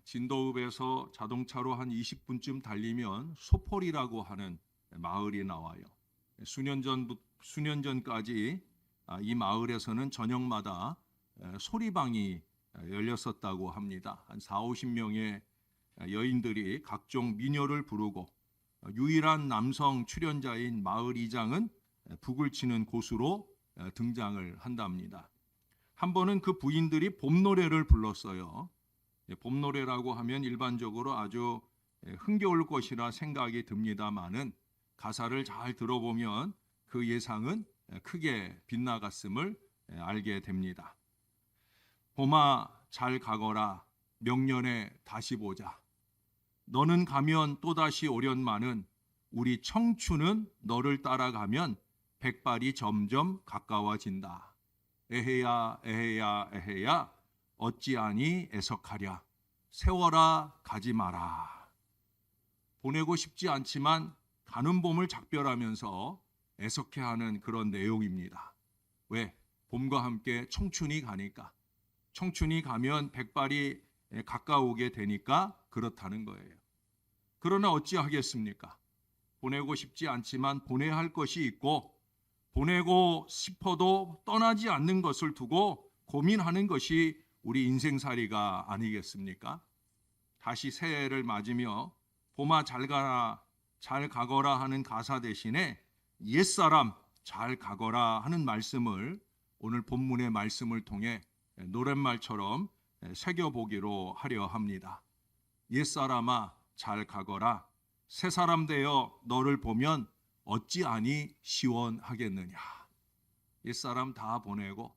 진도읍에서 자동차로 한 20분쯤 달리면 소폴이라고 하는 마을이 나와요. 수년 전까지 이 마을에서는 저녁마다 소리방이 열렸었다고 합니다. 한 4, 50명의 여인들이 각종 민요를 부르고 유일한 남성 출연자인 마을 이장은 북을 치는 고수로 등장을 한답니다. 한 번은 그 부인들이 봄노래를 불렀어요. 봄노래라고 하면 일반적으로 아주 흥겨울 것이라 생각이 듭니다마는 가사를 잘 들어보면 그 예상은 크게 빗나갔음을 알게 됩니다. 봄아 잘 가거라 명년에 다시 보자. 너는 가면 또다시 오련마는 우리 청춘은 너를 따라가면 백발이 점점 가까워진다. 에헤야 에헤야 에헤야 어찌하니 애석하랴. 세워라 가지 마라. 보내고 싶지 않지만 가는 봄을 작별하면서 애석해하는 그런 내용입니다. 왜? 봄과 함께 청춘이 가니까. 청춘이 가면 백발이 가까우게 되니까 그렇다는 거예요. 그러나 어찌하겠습니까? 보내고 싶지 않지만 보내야 할 것이 있고 보내고 싶어도 떠나지 않는 것을 두고 고민하는 것이 우리 인생살이가 아니겠습니까? 다시 새해를 맞으며 봄아 잘 가라 잘 가거라 하는 가사 대신에 옛사람 잘 가거라 하는 말씀을 오늘 본문의 말씀을 통해 노랫말처럼 새겨보기로 하려 합니다. 옛사람아 잘 가거라 새 사람 되어 너를 보면 어찌하니 시원하겠느냐. 옛사람 다 보내고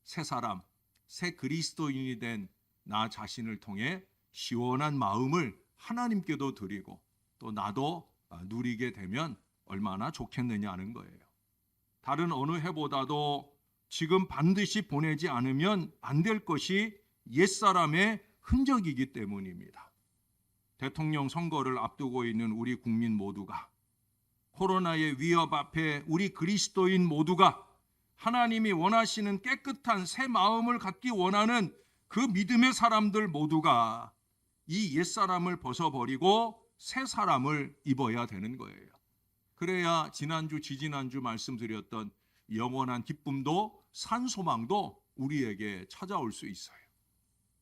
새 사람, 새 그리스도인이 된 나 자신을 통해 시원한 마음을 하나님께도 드리고 또 나도 누리게 되면 얼마나 좋겠느냐는 거예요. 다른 어느 해보다도 지금 반드시 보내지 않으면 안 될 것이 옛사람의 흔적이기 때문입니다. 대통령 선거를 앞두고 있는 우리 국민 모두가 코로나의 위협 앞에 우리 그리스도인 모두가 하나님이 원하시는 깨끗한 새 마음을 갖기 원하는 그 믿음의 사람들 모두가 이 옛사람을 벗어버리고 새 사람을 입어야 되는 거예요. 그래야 지난주 지지난주 말씀드렸던 영원한 기쁨도 산소망도 우리에게 찾아올 수 있어요.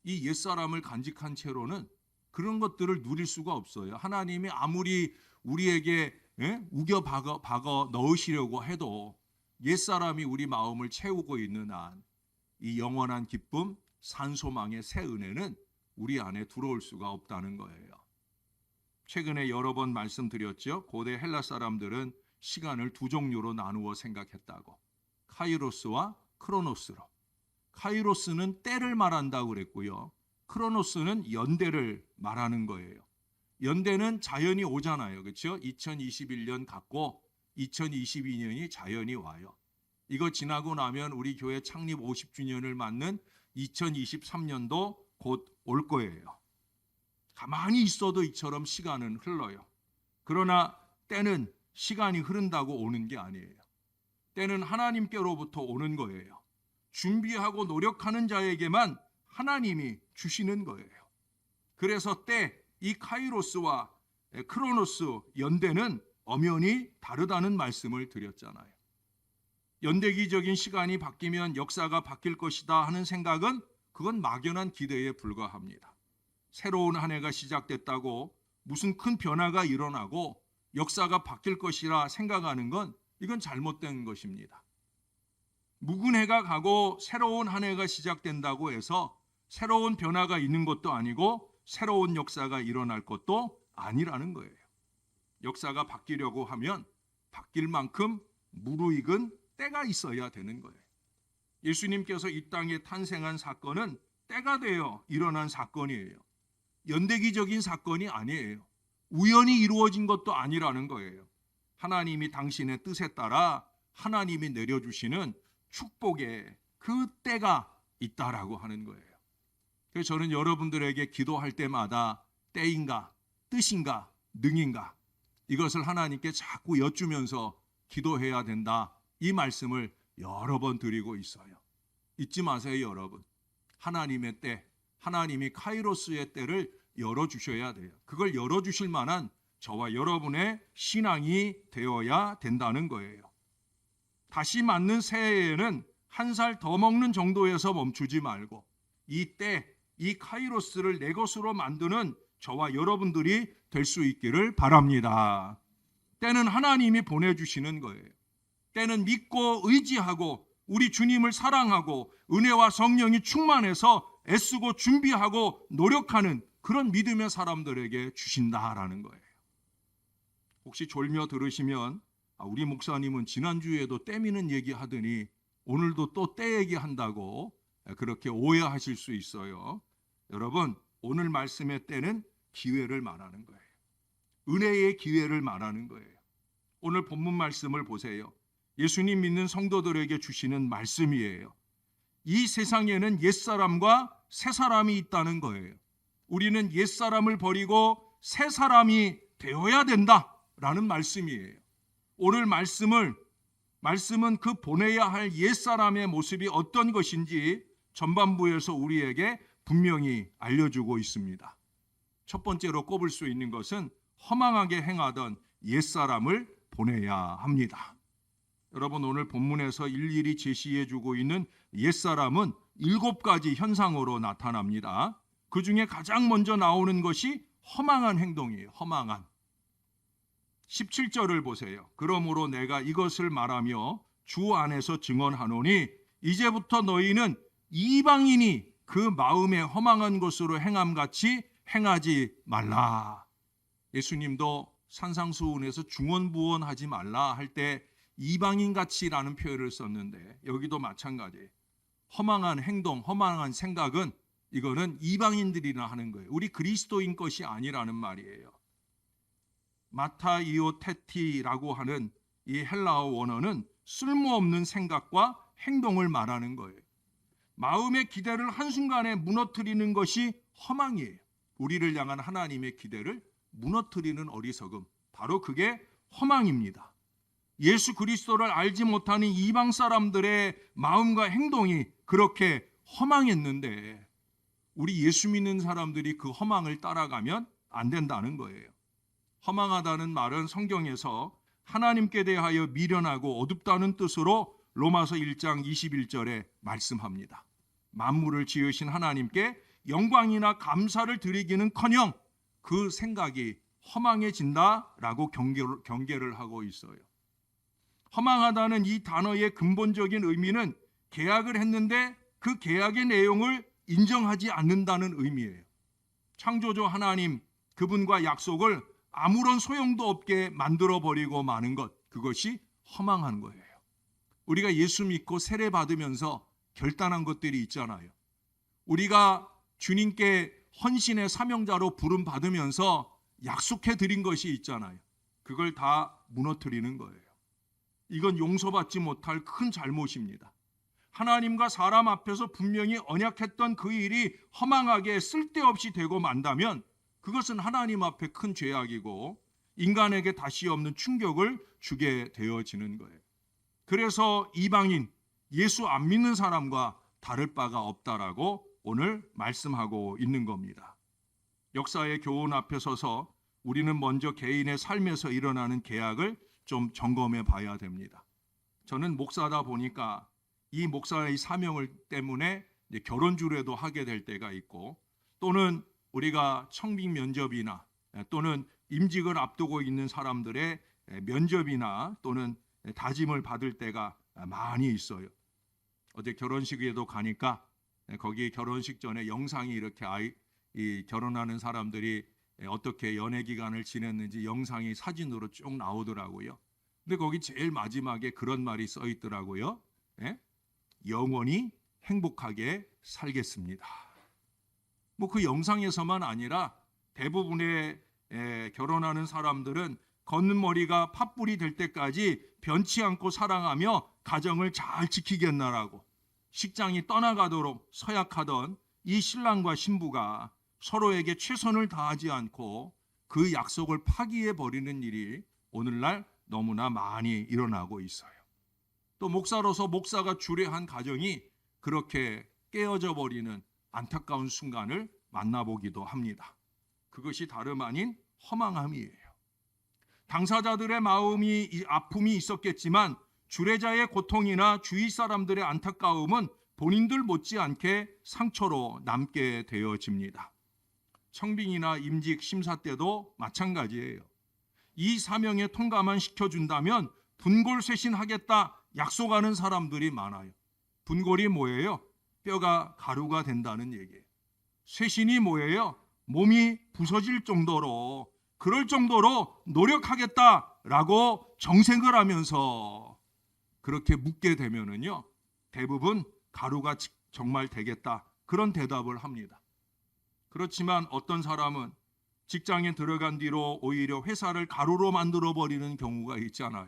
이 옛사람을 간직한 채로는 그런 것들을 누릴 수가 없어요. 하나님이 아무리 우리에게 우겨 박아 넣으시려고 해도 옛사람이 우리 마음을 채우고 있는 한 이 영원한 기쁨, 산소망의 새 은혜는 우리 안에 들어올 수가 없다는 거예요. 최근에 여러 번 말씀드렸죠. 고대 헬라 사람들은 시간을 두 종류로 나누어 생각했다고. 카이로스와 크로노스로. 카이로스는 때를 말한다고 그랬고요. 크로노스는 연대를 말하는 거예요. 연대는 자연이 오잖아요. 그렇죠? 2021년 갔고 2022년이 자연이 와요. 이거 지나고 나면 우리 교회 창립 50주년을 맞는 2023년도 곧 올 거예요. 가만히 있어도 이처럼 시간은 흘러요. 그러나 때는 시간이 흐른다고 오는 게 아니에요. 때는 하나님께로부터 오는 거예요. 준비하고 노력하는 자에게만 하나님이 주시는 거예요. 그래서 때, 이 카이로스와 크로노스 연대는 엄연히 다르다는 말씀을 드렸잖아요. 연대기적인 시간이 바뀌면 역사가 바뀔 것이다 하는 생각은 그건 막연한 기대에 불과합니다. 새로운 한 해가 시작됐다고 무슨 큰 변화가 일어나고 역사가 바뀔 것이라 생각하는 건 이건 잘못된 것입니다. 묵은 해가 가고 새로운 한 해가 시작된다고 해서 새로운 변화가 있는 것도 아니고 새로운 역사가 일어날 것도 아니라는 거예요. 역사가 바뀌려고 하면 바뀔 만큼 무르익은 때가 있어야 되는 거예요. 예수님께서 이 땅에 탄생한 사건은 때가 되어 일어난 사건이에요. 연대기적인 사건이 아니에요. 우연히 이루어진 것도 아니라는 거예요. 하나님이 당신의 뜻에 따라 하나님이 내려주시는 축복의 그 때가 있다라고 하는 거예요. 그래서 저는 여러분들에게 기도할 때마다 때인가, 뜻인가, 능인가 이것을 하나님께 자꾸 여쭈면서 기도해야 된다. 이 말씀을 여러 번 드리고 있어요. 잊지 마세요, 여러분. 하나님의 때, 하나님이 카이로스의 때를 열어주셔야 돼요. 그걸 열어주실 만한 저와 여러분의 신앙이 되어야 된다는 거예요. 다시 맞는 새해에는 한 살 더 먹는 정도에서 멈추지 말고 이 때, 이 카이로스를 내 것으로 만드는 저와 여러분들이 될 수 있기를 바랍니다. 때는 하나님이 보내주시는 거예요. 때는 믿고 의지하고 우리 주님을 사랑하고 은혜와 성령이 충만해서 애쓰고 준비하고 노력하는 그런 믿음의 사람들에게 주신다라는 거예요. 혹시 졸며 들으시면 우리 목사님은 지난주에도 때 미는 얘기하더니 오늘도 또 때 얘기한다고 그렇게 오해하실 수 있어요. 여러분, 오늘 말씀의 때는 기회를 말하는 거예요. 은혜의 기회를 말하는 거예요. 오늘 본문 말씀을 보세요. 예수님 믿는 성도들에게 주시는 말씀이에요. 이 세상에는 옛사람과 새사람이 있다는 거예요. 우리는 옛사람을 버리고 새사람이 되어야 된다라는 말씀이에요. 오늘 말씀은 그 보내야 할 옛사람의 모습이 어떤 것인지 전반부에서 우리에게 분명히 알려주고 있습니다. 첫 번째로 꼽을 수 있는 것은 허망하게 행하던 옛사람을 보내야 합니다. 여러분, 오늘 본문에서 일일이 제시해주고 있는 옛사람은 7가지 현상으로 나타납니다. 그 중에 가장 먼저 나오는 것이 허망한 행동이에요. 허망한. 17절을 보세요. 그러므로 내가 이것을 말하며 주 안에서 증언하노니 이제부터 너희는 이방인이 그 마음에 허망한 것으로 행함같이 행하지 말라. 예수님도 산상수훈에서 중언부언하지 말라 할 때 이방인같이라는 표현을 썼는데 여기도 마찬가지예요. 허망한 행동, 허망한 생각은 이거는 이방인들이나 하는 거예요. 우리 그리스도인 것이 아니라는 말이에요. 마타이오테티라고 하는 이 헬라어 원어는 쓸모없는 생각과 행동을 말하는 거예요. 마음의 기대를 한순간에 무너뜨리는 것이 허망이에요. 우리를 향한 하나님의 기대를 무너뜨리는 어리석음, 바로 그게 허망입니다. 예수 그리스도를 알지 못하는 이방 사람들의 마음과 행동이 그렇게 허망했는데 우리 예수 믿는 사람들이 그 허망을 따라가면 안 된다는 거예요. 허망하다는 말은 성경에서 하나님께 대하여 미련하고 어둡다는 뜻으로 로마서 1장 21절에 말씀합니다. 만물을 지으신 하나님께 영광이나 감사를 드리기는커녕 그 생각이 허망해진다라고 경계를 하고 있어요. 허망하다는 이 단어의 근본적인 의미는 계약을 했는데 그 계약의 내용을 인정하지 않는다는 의미예요. 창조주 하나님, 그분과 약속을 아무런 소용도 없게 만들어버리고 마는 것, 그것이 허망한 거예요. 우리가 예수 믿고 세례 받으면서 결단한 것들이 있잖아요. 우리가 주님께 헌신의 사명자로 부름 받으면서 약속해 드린 것이 있잖아요. 그걸 다 무너뜨리는 거예요. 이건 용서받지 못할 큰 잘못입니다. 하나님과 사람 앞에서 분명히 언약했던 그 일이 허망하게 쓸데없이 되고 만다면 그것은 하나님 앞에 큰 죄악이고 인간에게 다시 없는 충격을 주게 되어지는 거예요. 그래서 이방인, 예수 안 믿는 사람과 다를 바가 없다라고 오늘 말씀하고 있는 겁니다. 역사의 교훈 앞에 서서 우리는 먼저 개인의 삶에서 일어나는 계약을 좀 점검해 봐야 됩니다. 저는 목사다 보니까 이 목사의 사명을 때문에 결혼주례도 하게 될 때가 있고 또는 우리가 청빙 면접이나 또는 임직을 앞두고 있는 사람들의 면접이나 또는 다짐을 받을 때가 많이 있어요. 어제 결혼식에도 가니까 거기 결혼식 전에 영상이 이렇게 이 결혼하는 사람들이 어떻게 연애 기간을 지냈는지 영상이 사진으로 쭉 나오더라고요. 근데 거기 제일 마지막에 그런 말이 써 있더라고요. 영원히 행복하게 살겠습니다. 뭐 그 영상에서만 아니라 대부분의 결혼하는 사람들은 걷는 머리가 팥불이 될 때까지 변치 않고 사랑하며 가정을 잘 지키겠나라고 식장이 떠나가도록 서약하던 이 신랑과 신부가 서로에게 최선을 다하지 않고 그 약속을 파기해 버리는 일이 오늘날 너무나 많이 일어나고 있어요. 또 목사로서 목사가 주례한 가정이 그렇게 깨어져 버리는 안타까운 순간을 만나보기도 합니다. 그것이 다름 아닌 허망함이에요. 당사자들의 아픔이 있었겠지만 주례자의 고통이나 주위 사람들의 안타까움은 본인들 못지않게 상처로 남게 되어집니다. 청빙이나 임직 심사 때도 마찬가지예요. 이 사명에 통과만 시켜준다면 분골쇄신하겠다 약속하는 사람들이 많아요. 분골이 뭐예요? 뼈가 가루가 된다는 얘기예요. 쇄신이 뭐예요? 몸이 부서질 정도로, 그럴 정도로 노력하겠다라고 정색을 하면서 그렇게 묻게 되면은요, 대부분 가루가 정말 되겠다, 그런 대답을 합니다. 그렇지만 어떤 사람은 직장에 들어간 뒤로 오히려 회사를 가루로 만들어 버리는 경우가 있잖아요.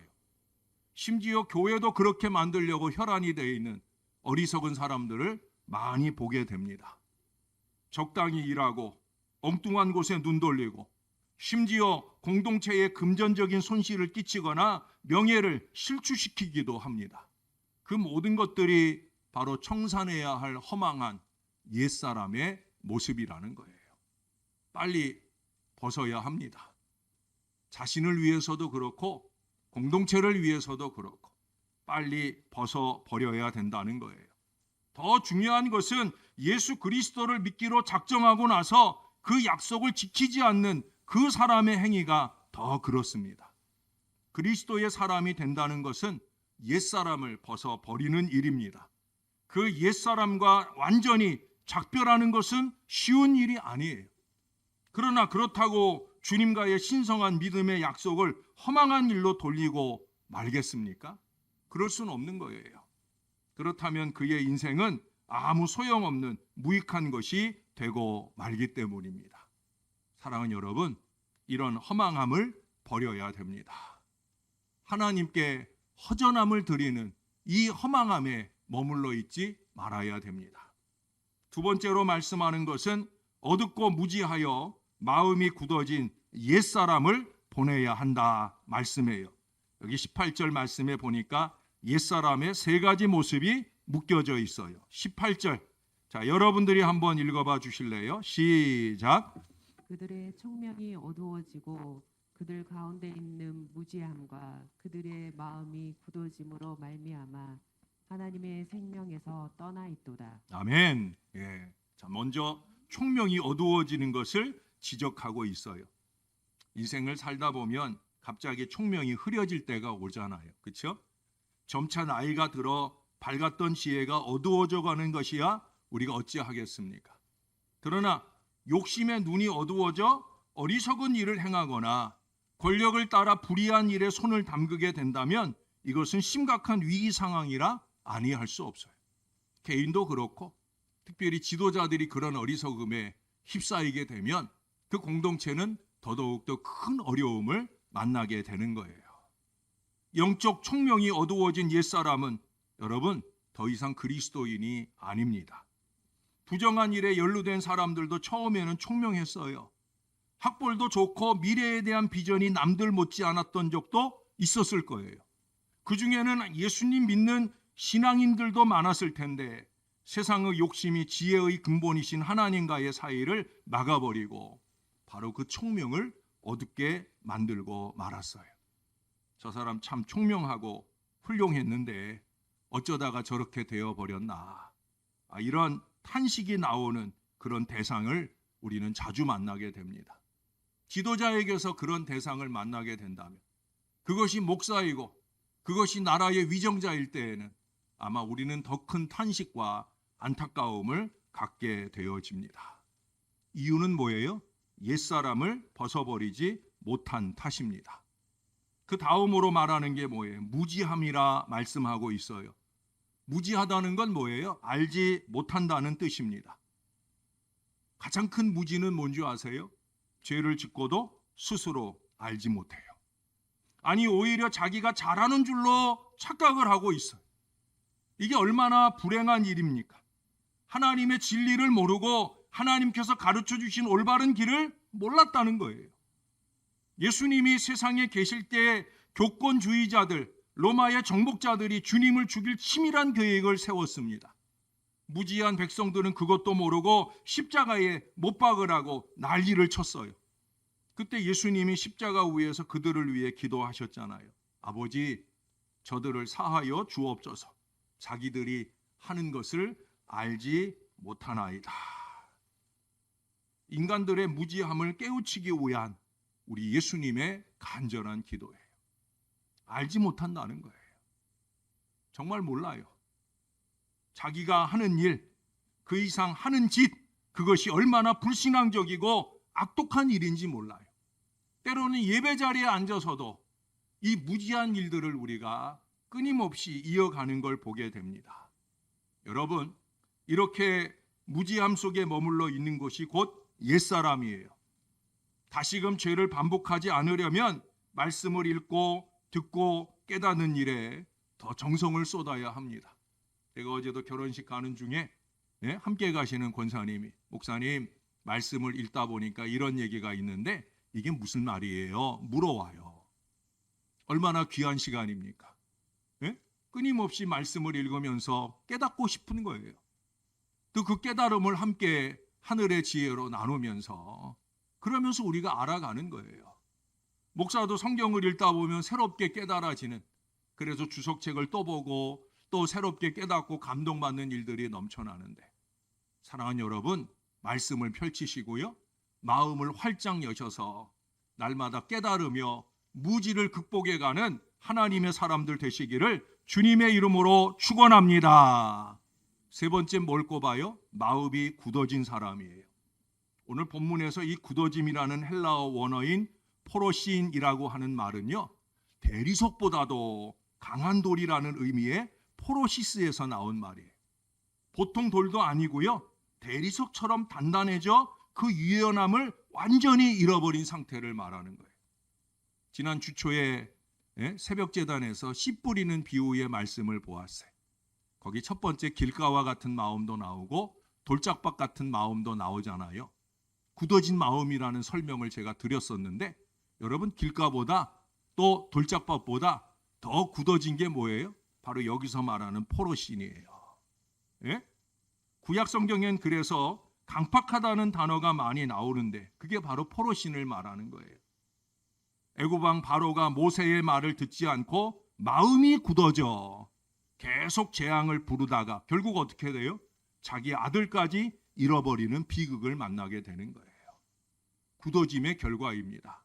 심지어 교회도 그렇게 만들려고 혈안이 되어 있는 어리석은 사람들을 많이 보게 됩니다. 적당히 일하고 엉뚱한 곳에 눈 돌리고 심지어 공동체에 금전적인 손실을 끼치거나 명예를 실추시키기도 합니다. 그 모든 것들이 바로 청산해야 할 허망한 옛사람의 모습이라는 거예요. 빨리 벗어야 합니다. 자신을 위해서도 그렇고 공동체를 위해서도 그렇고 빨리 벗어버려야 된다는 거예요. 더 중요한 것은 예수 그리스도를 믿기로 작정하고 나서 그 약속을 지키지 않는 그 사람의 행위가 더 그렇습니다. 그리스도의 사람이 된다는 것은 옛사람을 벗어버리는 일입니다. 그 옛사람과 완전히 작별하는 것은 쉬운 일이 아니에요. 그러나 그렇다고 주님과의 신성한 믿음의 약속을 허망한 일로 돌리고 말겠습니까? 그럴 수는 없는 거예요. 그렇다면 그의 인생은 아무 소용없는 무익한 것이 되고 말기 때문입니다. 사랑하는 여러분, 이런 허망함을 버려야 됩니다. 하나님께 허전함을 드리는 이 허망함에 머물러 있지 말아야 됩니다. 두 번째로 말씀하는 것은 어둡고 무지하여 마음이 굳어진 옛사람을 보내야 한다 말씀이에요. 여기 18절 말씀에 보니까 옛사람의 세 가지 모습이 묶여져 있어요. 18절. 자, 여러분들이 한번 읽어봐 주실래요? 시작. 그들의 청명이 어두워지고 그들 가운데 있는 무지함과 그들의 마음이 굳어짐으로 말미암아 하나님의 생명에서 떠나 있도다. 아멘. 예. 자, 먼저 총명이 어두워지는 것을 지적하고 있어요. 인생을 살다 보면 갑자기 총명이 흐려질 때가 오잖아요. 그렇죠? 점차 나이가 들어 밝았던 지혜가 어두워져 가는 것이야 우리가 어찌하겠습니까? 그러나 욕심의 눈이 어두워져 어리석은 일을 행하거나 권력을 따라 불의한 일에 손을 담그게 된다면 이것은 심각한 위기 상황이라 아니할 수 없어요. 개인도 그렇고 특별히 지도자들이 그런 어리석음에 휩싸이게 되면 그 공동체는 더더욱 더 큰 어려움을 만나게 되는 거예요. 영적 총명이 어두워진 옛사람은 여러분 더 이상 그리스도인이 아닙니다. 부정한 일에 연루된 사람들도 처음에는 총명했어요. 학벌도 좋고 미래에 대한 비전이 남들 못지 않았던 적도 있었을 거예요. 그 중에는 예수님 믿는 신앙인들도 많았을 텐데 세상의 욕심이 지혜의 근본이신 하나님과의 사이를 막아버리고 바로 그 총명을 어둡게 만들고 말았어요. 저 사람 참 총명하고 훌륭했는데 어쩌다가 저렇게 되어버렸나. 이런 탄식이 나오는 그런 대상을 우리는 자주 만나게 됩니다. 지도자에게서 그런 대상을 만나게 된다면 그것이 목사이고 그것이 나라의 위정자일 때에는 아마 우리는 더 큰 탄식과 안타까움을 갖게 되어집니다. 이유는 뭐예요? 옛사람을 벗어버리지 못한 탓입니다. 그 다음으로 말하는 게 뭐예요? 무지함이라 말씀하고 있어요. 무지하다는 건 뭐예요? 알지 못한다는 뜻입니다. 가장 큰 무지는 뭔지 아세요? 죄를 짓고도 스스로 알지 못해요. 아니 오히려 자기가 잘하는 줄로 착각을 하고 있어요. 이게 얼마나 불행한 일입니까? 하나님의 진리를 모르고 하나님께서 가르쳐 주신 올바른 길을 몰랐다는 거예요. 예수님이 세상에 계실 때 교권주의자들, 로마의 정복자들이 주님을 죽일 치밀한 계획을 세웠습니다. 무지한 백성들은 그것도 모르고 십자가에 못 박으라고 난리를 쳤어요. 그때 예수님이 십자가 위에서 그들을 위해 기도하셨잖아요. 아버지, 저들을 사하여 주옵소서. 자기들이 하는 것을 알지 못하나이다. 인간들의 무지함을 깨우치기 위한 우리 예수님의 간절한 기도예요. 알지 못한다는 거예요. 정말 몰라요. 자기가 하는 일, 그 이상 하는 짓, 그것이 얼마나 불신앙적이고 악독한 일인지 몰라요. 때로는 예배 자리에 앉아서도 이 무지한 일들을 우리가 끊임없이 이어가는 걸 보게 됩니다. 여러분, 이렇게 무지함 속에 머물러 있는 것이 곧 옛사람이에요. 다시금 죄를 반복하지 않으려면 말씀을 읽고 듣고 깨닫는 일에 더 정성을 쏟아야 합니다. 제가 어제도 결혼식 가는 중에 함께 가시는 권사님이, 목사님, 말씀을 읽다 보니까 이런 얘기가 있는데 이게 무슨 말이에요? 물어와요. 얼마나 귀한 시간입니까? 끊임없이 말씀을 읽으면서 깨닫고 싶은 거예요. 또 그 깨달음을 함께 하늘의 지혜로 나누면서, 그러면서 우리가 알아가는 거예요. 목사도 성경을 읽다 보면 새롭게 깨달아지는, 그래서 주석책을 또 보고 또 새롭게 깨닫고 감동받는 일들이 넘쳐나는데, 사랑하는 여러분, 말씀을 펼치시고요, 마음을 활짝 여셔서 날마다 깨달으며 무지를 극복해가는 하나님의 사람들 되시기를 주님의 이름으로 축원합니다. 세 번째 뭘 꼽아요? 마음이 굳어진 사람이에요. 오늘 본문에서 이 굳어짐이라는 헬라어 원어인 포로시인이라고 하는 말은요, 대리석보다도 강한 돌이라는 의미의 포로시스에서 나온 말이에요. 보통 돌도 아니고요, 대리석처럼 단단해져 그 유연함을 완전히 잃어버린 상태를 말하는 거예요. 지난 주초에 새벽재단에서 씨 뿌리는 비유의 말씀을 보았어요. 거기 첫 번째 길가와 같은 마음도 나오고 돌짝밭 같은 마음도 나오잖아요. 굳어진 마음이라는 설명을 제가 드렸었는데, 여러분, 길가보다 또 돌짝밭보다 더 굳어진 게 뭐예요? 바로 여기서 말하는 포로신이에요. 구약 성경엔 그래서 강팍하다는 단어가 많이 나오는데 그게 바로 포로신을 말하는 거예요. 애굽 왕 바로가 모세의 말을 듣지 않고 마음이 굳어져 계속 재앙을 부르다가 결국 어떻게 돼요? 자기 아들까지 잃어버리는 비극을 만나게 되는 거예요. 굳어짐의 결과입니다.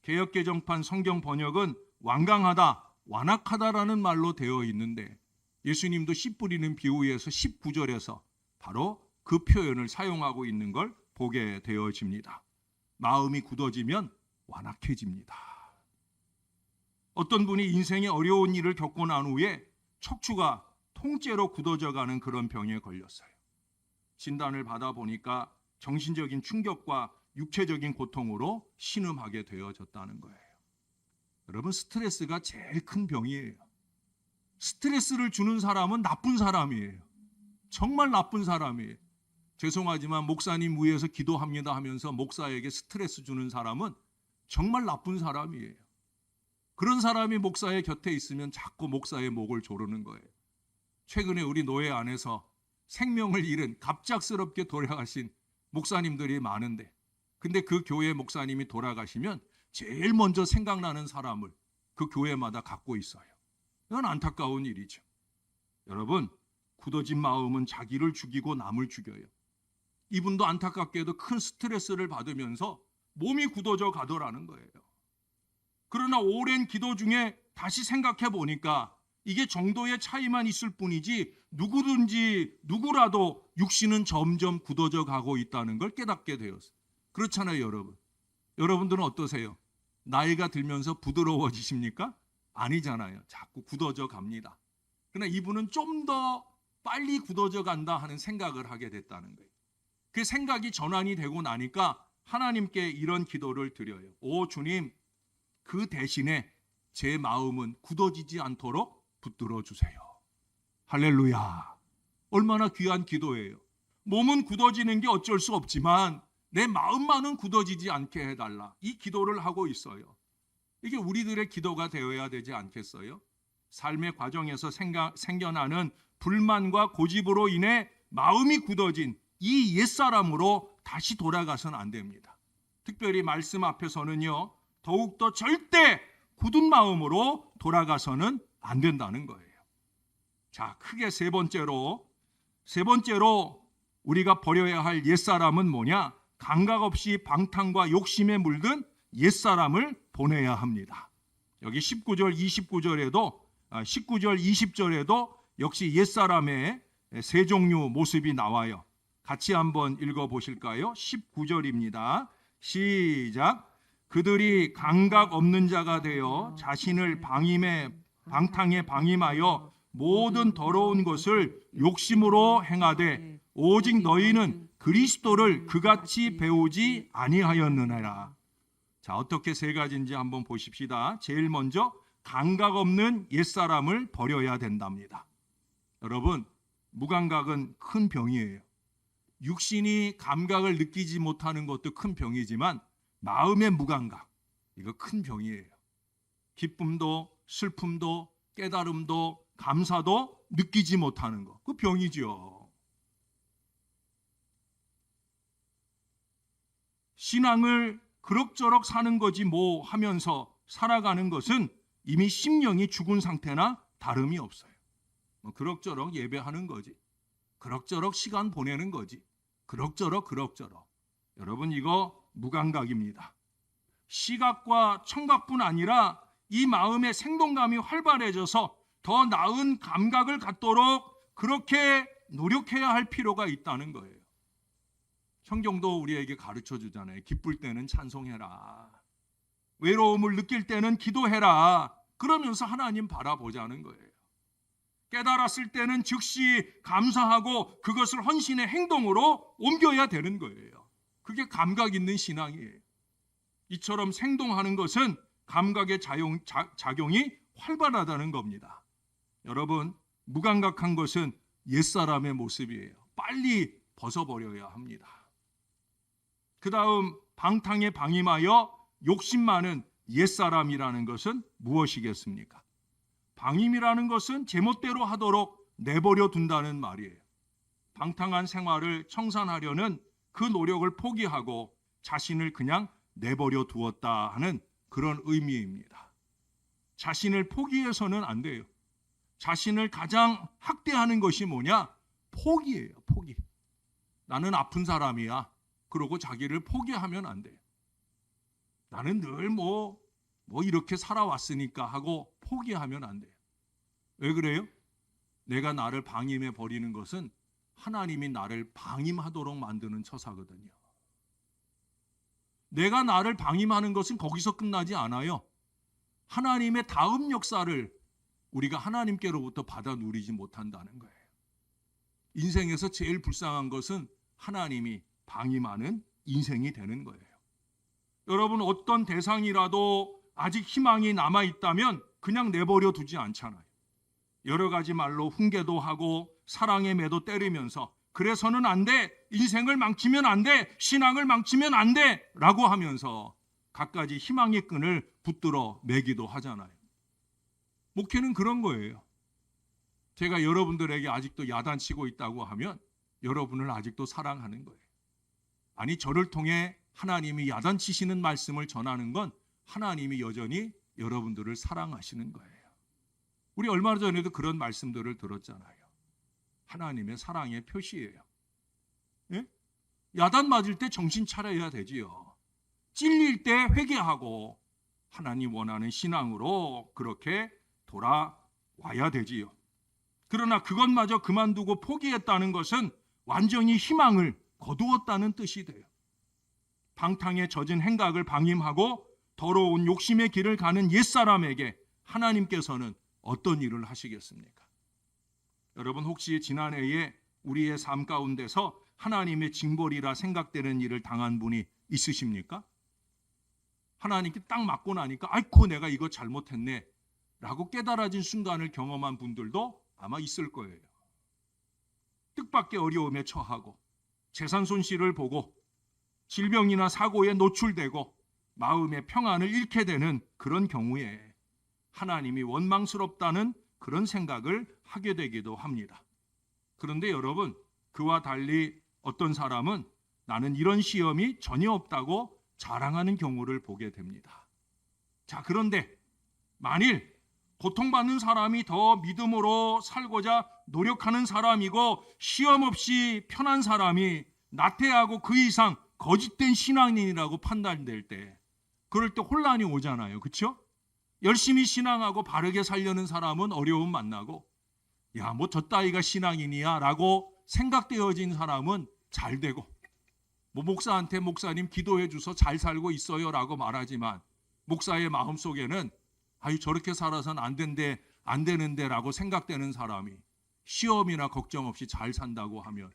개역개정판 성경 번역은 완강하다, 완악하다라는 말로 되어 있는데, 예수님도 씨 뿌리는 비유에서 19절에서 바로 그 표현을 사용하고 있는 걸 보게 되어집니다. 마음이 굳어지면 완악해집니다. 어떤 분이 인생의 어려운 일을 겪고 난 후에 척추가 통째로 굳어져가는 그런 병에 걸렸어요. 진단을 받아보니까 정신적인 충격과 육체적인 고통으로 신음하게 되어졌다는 거예요. 여러분, 스트레스가 제일 큰 병이에요. 스트레스를 주는 사람은 나쁜 사람이에요. 정말 나쁜 사람이에요. 죄송하지만 목사님 위해서 기도합니다 하면서 목사에게 스트레스 주는 사람은 정말 나쁜 사람이에요. 그런 사람이 목사의 곁에 있으면 자꾸 목사의 목을 조르는 거예요. 최근에 우리 노예 안에서 생명을 잃은 갑작스럽게 돌아가신 목사님들이 많은데, 근데 그 교회 목사님이 돌아가시면 제일 먼저 생각나는 사람을 그 교회마다 갖고 있어요. 이건 안타까운 일이죠. 여러분, 굳어진 마음은 자기를 죽이고 남을 죽여요. 이분도 안타깝게도 큰 스트레스를 받으면서 몸이 굳어져 가더라는 거예요. 그러나 오랜 기도 중에 다시 생각해 보니까 이게 정도의 차이만 있을 뿐이지 누구라도 육신은 점점 굳어져 가고 있다는 걸 깨닫게 되었어요. 그렇잖아요, 여러분. 여러분들은 어떠세요? 나이가 들면서 부드러워지십니까? 아니잖아요. 자꾸 굳어져 갑니다. 그러나 이분은 좀 더 빨리 굳어져 간다 하는 생각을 하게 됐다는 거예요. 그 생각이 전환이 되고 나니까 하나님께 이런 기도를 드려요. 오 주님, 그 대신에 제 마음은 굳어지지 않도록 붙들어 주세요. 할렐루야. 얼마나 귀한 기도예요. 몸은 굳어지는 게 어쩔 수 없지만 내 마음만은 굳어지지 않게 해달라. 이 기도를 하고 있어요. 이게 우리들의 기도가 되어야 되지 않겠어요? 삶의 과정에서 생겨나는 불만과 고집으로 인해 마음이 굳어진 이 옛사람으로 다시 돌아가서는 안 됩니다. 특별히 말씀 앞에서는요, 더욱더 절대 굳은 마음으로 돌아가서는 안 된다는 거예요. 자, 크게 세 번째로 우리가 버려야 할 옛사람은 뭐냐? 감각 없이 방탕과 욕심에 물든 옛사람을 보내야 합니다. 여기 19절, 20절에도 역시 옛사람의 세 종류 모습이 나와요. 같이 한번 읽어보실까요? 19절입니다. 시작. 그들이 감각 없는 자가 되어 자신을 방탕에 방임하여 모든 더러운 것을 욕심으로 행하되 오직 너희는 그리스도를 그같이 배우지 아니하였느니라. 자, 어떻게 세 가지인지 한번 보십시다. 제일 먼저 감각 없는 옛사람을 버려야 된답니다. 여러분, 무감각은 큰 병이에요. 육신이 감각을 느끼지 못하는 것도 큰 병이지만 마음의 무감각, 이거 큰 병이에요. 기쁨도 슬픔도 깨달음도 감사도 느끼지 못하는 거, 그 병이죠. 신앙을 그럭저럭 사는 거지 뭐 하면서 살아가는 것은 이미 심령이 죽은 상태나 다름이 없어요. 그럭저럭 예배하는 거지, 그럭저럭 시간 보내는 거지, 그럭저럭. 여러분, 이거 무감각입니다. 시각과 청각뿐 아니라 이 마음의 생동감이 활발해져서 더 나은 감각을 갖도록 그렇게 노력해야 할 필요가 있다는 거예요. 성경도 우리에게 가르쳐 주잖아요. 기쁠 때는 찬송해라, 외로움을 느낄 때는 기도해라. 그러면서 하나님 바라보자는 거예요. 깨달았을 때는 즉시 감사하고 그것을 헌신의 행동으로 옮겨야 되는 거예요. 그게 감각 있는 신앙이에요. 이처럼 생동하는 것은 감각의 작용이 활발하다는 겁니다. 여러분, 무감각한 것은 옛사람의 모습이에요. 빨리 벗어버려야 합니다. 그 다음, 방탕에 방임하여 욕심 많은 옛사람이라는 것은 무엇이겠습니까? 방임이라는 것은 제멋대로 하도록 내버려 둔다는 말이에요. 방탕한 생활을 청산하려는 그 노력을 포기하고 자신을 그냥 내버려 두었다 하는 그런 의미입니다. 자신을 포기해서는 안 돼요. 자신을 가장 학대하는 것이 뭐냐? 포기예요, 포기. 나는 아픈 사람이야. 그러고 자기를 포기하면 안 돼요. 나는 늘 뭐 이렇게 살아왔으니까 하고 포기하면 안 돼요. 왜 그래요? 내가 나를 방임해 버리는 것은 하나님이 나를 방임하도록 만드는 처사거든요. 내가 나를 방임하는 것은 거기서 끝나지 않아요. 하나님의 다음 역사를 우리가 하나님께로부터 받아 누리지 못한다는 거예요. 인생에서 제일 불쌍한 것은 하나님이 방임하는 인생이 되는 거예요. 여러분, 어떤 대상이라도 아직 희망이 남아있다면 그냥 내버려 두지 않잖아요. 여러 가지 말로 훈계도 하고 사랑의 매도 때리면서 그래서는 안 돼, 인생을 망치면 안 돼, 신앙을 망치면 안 돼 라고 하면서 갖가지 희망의 끈을 붙들어 매기도 하잖아요. 목회는 그런 거예요. 제가 여러분들에게 아직도 야단치고 있다고 하면 여러분을 아직도 사랑하는 거예요. 아니, 저를 통해 하나님이 야단치시는 말씀을 전하는 건 하나님이 여전히 여러분들을 사랑하시는 거예요. 우리 얼마 전에도 그런 말씀들을 들었잖아요. 하나님의 사랑의 표시예요. 예? 야단 맞을 때 정신 차려야 되지요. 찔릴 때 회개하고 하나님 원하는 신앙으로 그렇게 돌아와야 되지요. 그러나 그것마저 그만두고 포기했다는 것은 완전히 희망을 거두었다는 뜻이 돼요. 방탕에 젖은 행각을 방임하고 더러운 욕심의 길을 가는 옛사람에게 하나님께서는 어떤 일을 하시겠습니까? 여러분, 혹시 지난해에 우리의 삶 가운데서 하나님의 징벌이라 생각되는 일을 당한 분이 있으십니까? 하나님께 딱 맞고 나니까 아이고 내가 이거 잘못했네 라고 깨달아진 순간을 경험한 분들도 아마 있을 거예요. 뜻밖의 어려움에 처하고 재산 손실을 보고 질병이나 사고에 노출되고 마음의 평안을 잃게 되는 그런 경우에 하나님이 원망스럽다는 그런 생각을 하게 되기도 합니다. 그런데 여러분, 그와 달리 어떤 사람은 나는 이런 시험이 전혀 없다고 자랑하는 경우를 보게 됩니다. 자, 그런데 만일 고통받는 사람이 더 믿음으로 살고자 노력하는 사람이고 시험 없이 편한 사람이 나태하고 그 이상 거짓된 신앙인이라고 판단될 때, 그럴 때 혼란이 오잖아요. 그렇죠? 열심히 신앙하고 바르게 살려는 사람은 어려움 만나고, 야, 뭐 저 따위가 신앙인이야 라고 생각되어진 사람은 잘 되고, 뭐 목사한테 목사님 기도해 주서 잘 살고 있어요 라고 말하지만 목사의 마음속에는 아유, 저렇게 살아서는 안 되는데 라고 생각되는 사람이 시험이나 걱정 없이 잘 산다고 하면,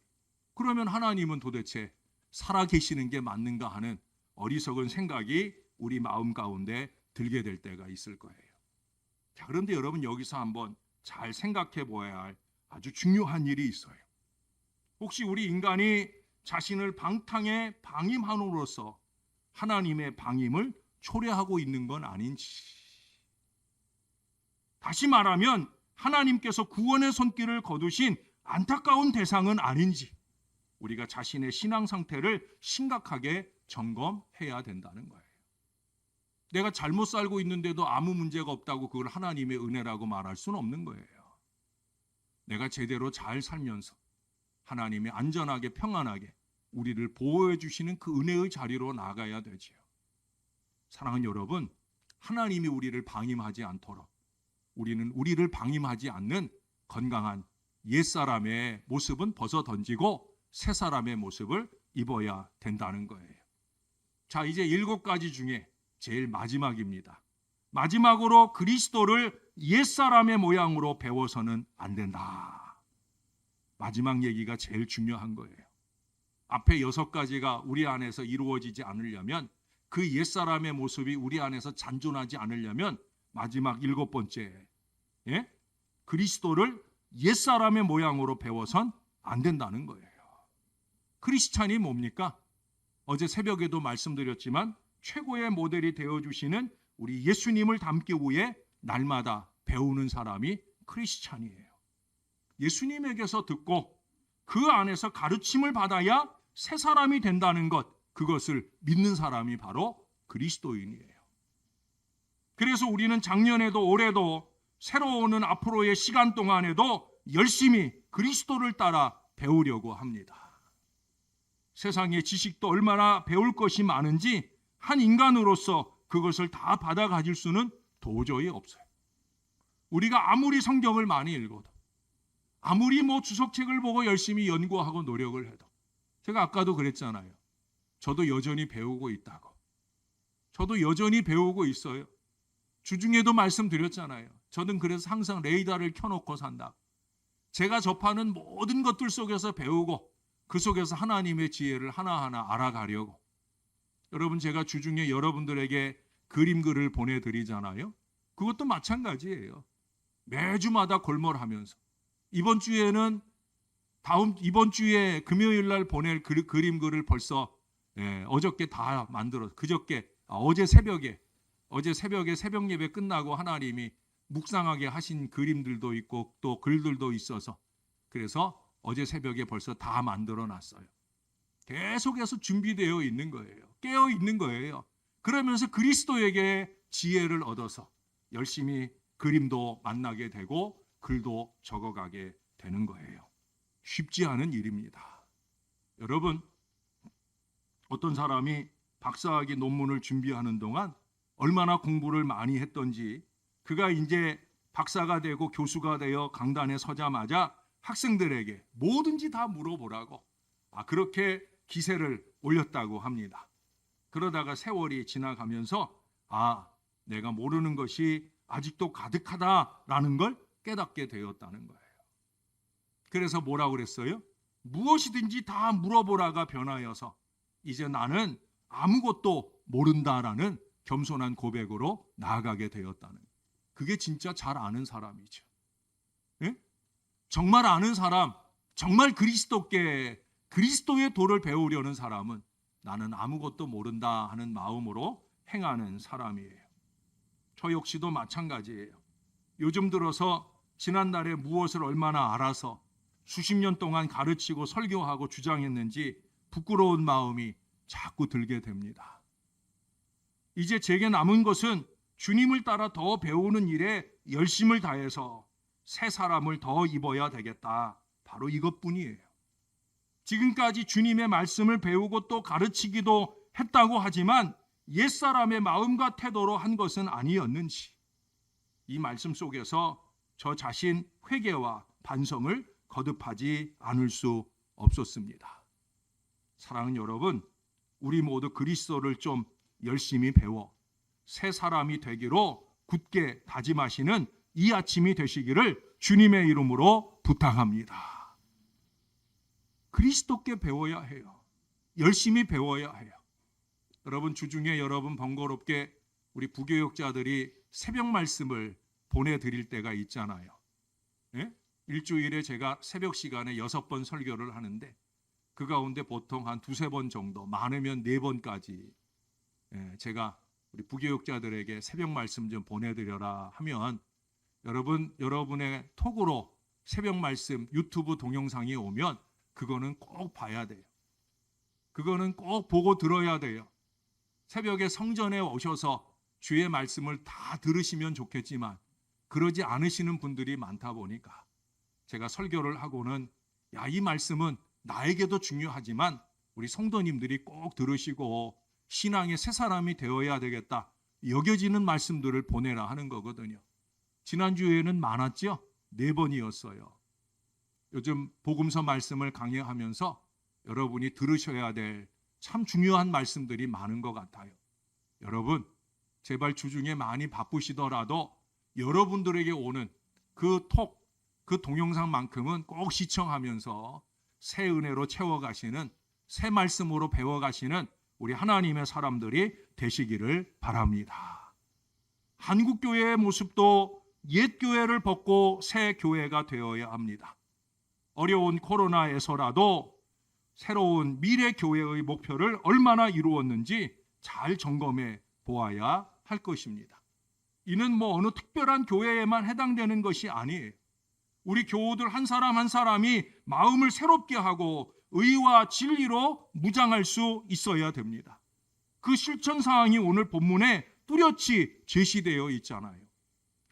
그러면 하나님은 도대체 살아 계시는 게 맞는가 하는 어리석은 생각이 우리 마음 가운데 들게 될 때가 있을 거예요. 자, 그런데 여러분, 여기서 한번 잘 생각해 보아야 할 아주 중요한 일이 있어요. 혹시 우리 인간이 자신을 방탕에 방임함으로써 하나님의 방임을 초래하고 있는 건 아닌지, 다시 말하면 하나님께서 구원의 손길을 거두신 안타까운 대상은 아닌지, 우리가 자신의 신앙 상태를 심각하게 점검해야 된다는 거예요. 내가 잘못 살고 있는데도 아무 문제가 없다고 그걸 하나님의 은혜라고 말할 수는 없는 거예요. 내가 제대로 잘 살면서 하나님이 안전하게 평안하게 우리를 보호해 주시는 그 은혜의 자리로 나가야 되지요. 사랑하는 여러분, 하나님이 우리를 방임하지 않도록 우리는 우리를 방임하지 않는 건강한 옛사람의 모습은 벗어 던지고 새 사람의 모습을 입어야 된다는 거예요. 자, 이제 7가지 중에 제일 마지막입니다. 마지막으로 그리스도를 옛사람의 모양으로 배워서는 안 된다. 마지막 얘기가 제일 중요한 거예요. 앞에 6가지가 우리 안에서 이루어지지 않으려면, 그 옛사람의 모습이 우리 안에서 잔존하지 않으려면 마지막 7번째, 그리스도를 옛사람의 모양으로 배워선 안 된다는 거예요. 크리스찬이 뭡니까? 어제 새벽에도 말씀드렸지만 최고의 모델이 되어주시는 우리 예수님을 닮기 위해 날마다 배우는 사람이 크리스찬이에요. 예수님에게서 듣고 그 안에서 가르침을 받아야 새 사람이 된다는 것, 그것을 믿는 사람이 바로 그리스도인이에요. 그래서 우리는 작년에도 올해도 새로 오는 앞으로의 시간 동안에도 열심히 그리스도를 따라 배우려고 합니다. 세상의 지식도 얼마나 배울 것이 많은지 한 인간으로서 그것을 다 받아 가질 수는 도저히 없어요. 우리가 아무리 성경을 많이 읽어도, 아무리 주석책을 보고 열심히 연구하고 노력을 해도, 제가 아까도 그랬잖아요. 저도 여전히 배우고 있다고. 저도 여전히 배우고 있어요. 주중에도 말씀드렸잖아요. 저는 그래서 항상 레이더를 켜놓고 산다. 제가 접하는 모든 것들 속에서 배우고 그 속에서 하나님의 지혜를 하나하나 알아가려고. 여러분, 제가 주중에 여러분들에게 그림글을 보내드리잖아요. 그것도 마찬가지예요. 매주마다 골몰하면서 이번 주에 금요일 날 보낼 그림글을 벌써 어저께 다 만들어, 어제 새벽에 새벽 예배 끝나고 하나님이 묵상하게 하신 그림들도 있고 또 글들도 있어서, 그래서 어제 새벽에 벌써 다 만들어 놨어요. 계속해서 준비되어 있는 거예요. 깨어 있는 거예요. 그러면서 그리스도에게 지혜를 얻어서 열심히 그림도 만나게 되고 글도 적어가게 되는 거예요. 쉽지 않은 일입니다. 여러분, 어떤 사람이 박사학위 논문을 준비하는 동안 얼마나 공부를 많이 했던지, 그가 이제 박사가 되고 교수가 되어 강단에 서자마자 학생들에게 뭐든지 다 물어보라고 그렇게 기세를 올렸다고 합니다. 그러다가 세월이 지나가면서 내가 모르는 것이 아직도 가득하다라는 걸 깨닫게 되었다는 거예요. 그래서 뭐라고 그랬어요? 무엇이든지 다 물어보라가 변하여서 이제 나는 아무것도 모른다라는 겸손한 고백으로 나아가게 되었다는 거예요. 그게 진짜 잘 아는 사람이죠. 예? 정말 아는 사람, 정말 그리스도의 도를 배우려는 사람은 나는 아무것도 모른다 하는 마음으로 행하는 사람이에요. 저 역시도 마찬가지예요. 요즘 들어서 지난날에 무엇을 얼마나 알아서 수십 년 동안 가르치고 설교하고 주장했는지 부끄러운 마음이 자꾸 들게 됩니다. 이제 제게 남은 것은 주님을 따라 더 배우는 일에 열심을 다해서 새 사람을 더 입어야 되겠다. 바로 이것뿐이에요. 지금까지 주님의 말씀을 배우고 또 가르치기도 했다고 하지만 옛사람의 마음과 태도로 한 것은 아니었는지, 이 말씀 속에서 저 자신 회개와 반성을 거듭하지 않을 수 없었습니다. 사랑하는 여러분, 우리 모두 그리스도를 좀 열심히 배워 새 사람이 되기로 굳게 다짐하시는 이 아침이 되시기를 주님의 이름으로 부탁합니다. 그리스도께 배워야 해요. 열심히 배워야 해요. 여러분, 주중에 여러분 번거롭게 우리 부교육자들이 새벽 말씀을 보내드릴 때가 있잖아요. 예? 일주일에 제가 새벽 시간에 6번 설교를 하는데 그 가운데 보통 한 2-3번 정도, 많으면 4번까지 제가 우리 부교육자들에게 새벽 말씀 좀 보내드려라 하면 여러분의 톡으로 새벽 말씀 유튜브 동영상이 오면 그거는 꼭 봐야 돼요. 그거는 꼭 보고 들어야 돼요. 새벽에 성전에 오셔서 주의 말씀을 다 들으시면 좋겠지만 그러지 않으시는 분들이 많다 보니까 제가 설교를 하고는 이 말씀은 나에게도 중요하지만 우리 성도님들이 꼭 들으시고 신앙의 새 사람이 되어야 되겠다 여겨지는 말씀들을 보내라 하는 거거든요. 지난주에는 많았죠? 4번이었어요. 요즘 복음서 말씀을 강의하면서 여러분이 들으셔야 될 참 중요한 말씀들이 많은 것 같아요. 여러분, 제발 주중에 많이 바쁘시더라도 여러분들에게 오는 그 동영상만큼은 꼭 시청하면서 새 은혜로 채워가시는, 새 말씀으로 배워가시는 우리 하나님의 사람들이 되시기를 바랍니다. 한국교회의 모습도 옛 교회를 벗고 새 교회가 되어야 합니다. 어려운 코로나에서라도 새로운 미래 교회의 목표를 얼마나 이루었는지 잘 점검해 보아야 할 것입니다. 이는 어느 특별한 교회에만 해당되는 것이 아니에요. 우리 교우들 한 사람 한 사람이 마음을 새롭게 하고 의와 진리로 무장할 수 있어야 됩니다. 그 실천 사항이 오늘 본문에 뚜렷이 제시되어 있잖아요.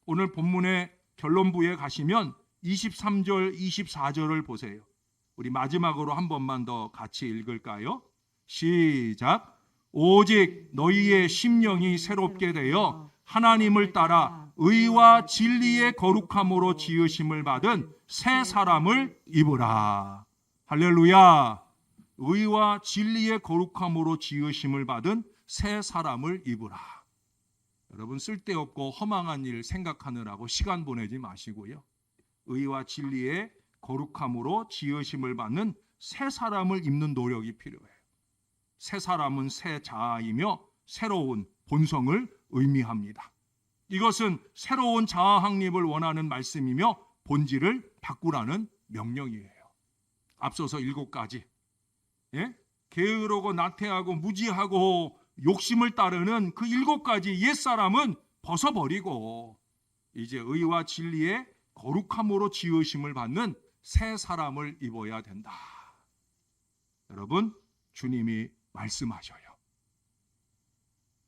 오늘 본문의 결론부에 가시면 23절, 24절을 보세요. 우리 마지막으로 한 번만 더 같이 읽을까요? 시작. 오직 너희의 심령이 새롭게 되어 하나님을 따라 의와 진리의 거룩함으로 지으심을 받은 새 사람을 입으라. 할렐루야. 의와 진리의 거룩함으로 지으심을 받은 새 사람을 입으라. 여러분, 쓸데없고 허망한 일 생각하느라고 시간 보내지 마시고요. 의와 진리의 거룩함으로 지으심을 받는 새 사람을 입는 노력이 필요해요. 새 사람은 새 자아이며 새로운 본성을 의미합니다. 이것은 새로운 자아 확립을 원하는 말씀이며 본질을 바꾸라는 명령이에요. 앞서서 7가지. 게으르고 나태하고 무지하고 욕심을 따르는 그 7가지 옛사람은 벗어버리고 이제 의와 진리의 거룩함으로 지으심을 받는 새 사람을 입어야 된다. 여러분, 주님이 말씀하셔요.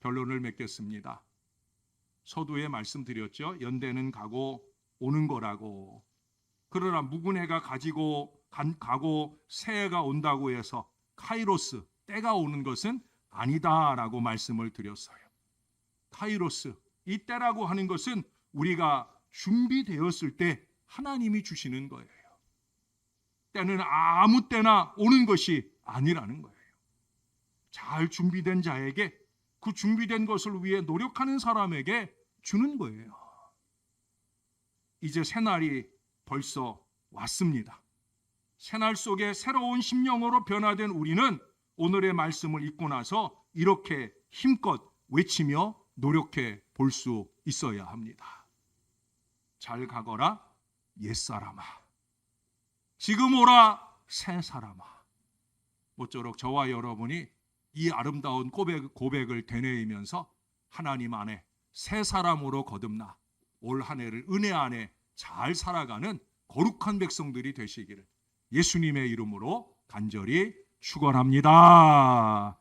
결론을 맺겠습니다. 서두에 말씀드렸죠. 연대는 가고 오는 거라고. 그러나 묵은 해가 가고 새해가 온다고 해서 카이로스, 때가 오는 것은 아니다라고 말씀을 드렸어요. 카이로스, 이 때라고 하는 것은 우리가 준비되었을 때 하나님이 주시는 거예요. 때는 아무 때나 오는 것이 아니라는 거예요. 잘 준비된 자에게, 그 준비된 것을 위해 노력하는 사람에게 주는 거예요. 이제 새날이 벌써 왔습니다. 새날 속에 새로운 심령으로 변화된 우리는 오늘의 말씀을 읽고 나서 이렇게 힘껏 외치며 노력해 볼 수 있어야 합니다. 잘 가거라 옛사람아, 지금 오라 새 사람아. 모쪼록 저와 여러분이 이 아름다운 고백을 되뇌이면서 하나님 안에 새 사람으로 거듭나 올 한 해를 은혜 안에 잘 살아가는 거룩한 백성들이 되시기를 예수님의 이름으로 간절히 축원합니다.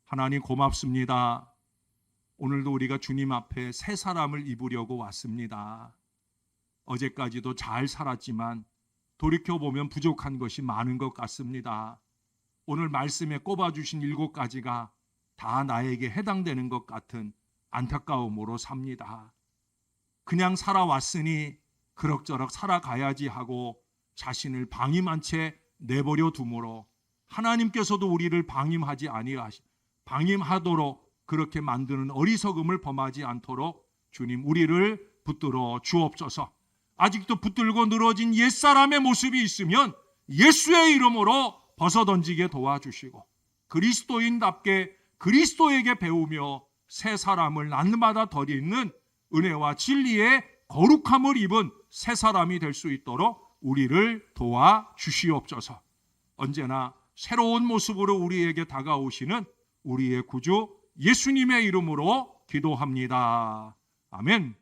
하나님 고맙습니다. 오늘도 우리가 주님 앞에 새 사람을 입으려고 왔습니다. 어제까지도 잘 살았지만 돌이켜보면 부족한 것이 많은 것 같습니다. 오늘 말씀에 꼽아주신 7가지가 다 나에게 해당되는 것 같은 안타까움으로 삽니다. 그냥 살아왔으니 그럭저럭 살아가야지 하고 자신을 방임한 채 내버려 두므로 하나님께서도 우리를 방임하도록 그렇게 만드는 어리석음을 범하지 않도록 주님 우리를 붙들어 주옵소서. 아직도 붙들고 늘어진 옛사람의 모습이 있으면 예수의 이름으로 벗어던지게 도와주시고 그리스도인답게 그리스도에게 배우며 새 사람을 날마다 덧입는 은혜와 진리의 거룩함을 입은 새 사람이 될 수 있도록 우리를 도와주시옵소서. 언제나 새로운 모습으로 우리에게 다가오시는 우리의 구주 예수님의 이름으로 기도합니다. 아멘.